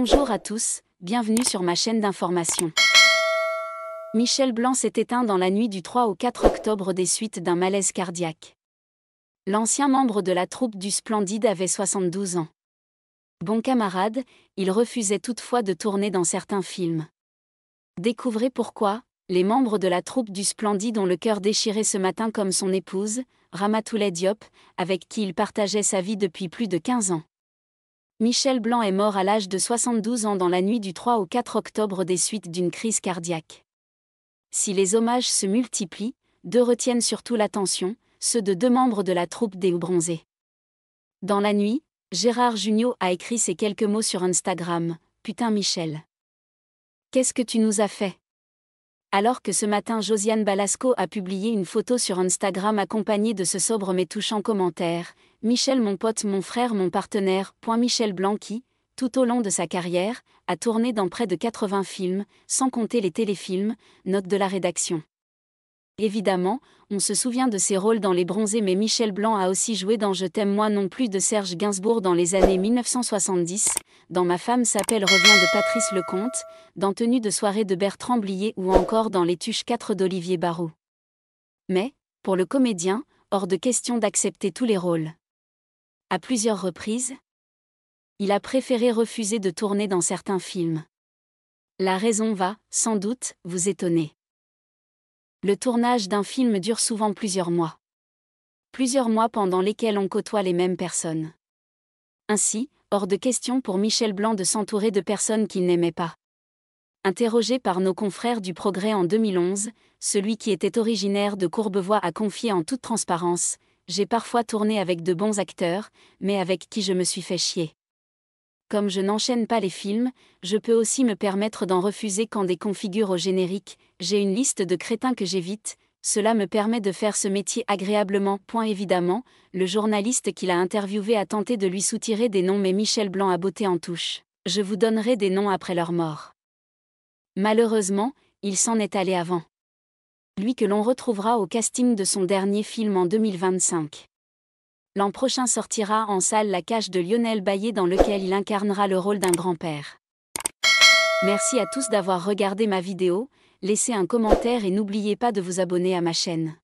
Bonjour à tous, bienvenue sur ma chaîne d'information. Michel Blanc s'est éteint dans la nuit du 3 au 4 octobre des suites d'un malaise cardiaque. L'ancien membre de la troupe du Splendide avait 72 ans. Bon camarade, il refusait toutefois de tourner dans certains films. Découvrez pourquoi. Les membres de la troupe du Splendide ont le cœur déchiré ce matin comme son épouse, Ramatoulaye Diop, avec qui il partageait sa vie depuis plus de 15 ans. Michel Blanc est mort à l'âge de 72 ans dans la nuit du 3 au 4 octobre des suites d'une crise cardiaque. Si les hommages se multiplient, deux retiennent surtout l'attention, ceux de deux membres de la troupe des Bronzés. Dans la nuit, Gérard Jugnot a écrit ces quelques mots sur Instagram: « Putain Michel. Qu'est-ce que tu nous as fait ?» Alors que ce matin Josiane Balasco a publié une photo sur Instagram accompagnée de ce sobre mais touchant commentaire: « Michel mon pote, mon frère, mon partenaire. » Michel Blanc qui, tout au long de sa carrière, a tourné dans près de 80 films, sans compter les téléfilms, note de la rédaction. Évidemment, on se souvient de ses rôles dans Les Bronzés, mais Michel Blanc a aussi joué dans Je t'aime moi non plus de Serge Gainsbourg dans les années 1970, dans Ma femme s'appelle revient de Patrice Lecomte, dans Tenue de soirée de Bertrand Blier ou encore dans Les Tuches 4 d'Olivier Barrault. Mais, pour le comédien, hors de question d'accepter tous les rôles. À plusieurs reprises, il a préféré refuser de tourner dans certains films. La raison va, sans doute, vous étonner. Le tournage d'un film dure souvent plusieurs mois. Plusieurs mois pendant lesquels on côtoie les mêmes personnes. Ainsi, hors de question pour Michel Blanc de s'entourer de personnes qu'il n'aimait pas. Interrogé par nos confrères du Progrès en 2011, celui qui était originaire de Courbevoie a confié en toute transparence: « J'ai parfois tourné avec de bons acteurs, mais avec qui je me suis fait chier. Comme je n'enchaîne pas les films, je peux aussi me permettre d'en refuser quand des cons figurent au générique. J'ai une liste de crétins que j'évite, cela me permet de faire ce métier agréablement. » Évidemment, le journaliste qui l'a interviewé a tenté de lui soutirer des noms, mais Michel Blanc a botté en touche: « Je vous donnerai des noms après leur mort. » Malheureusement, il s'en est allé avant. Lui que l'on retrouvera au casting de son dernier film en 2025. L'an prochain sortira en salle La Cage de Lionel Bailly, dans lequel il incarnera le rôle d'un grand-père. Merci à tous d'avoir regardé ma vidéo, laissez un commentaire et n'oubliez pas de vous abonner à ma chaîne.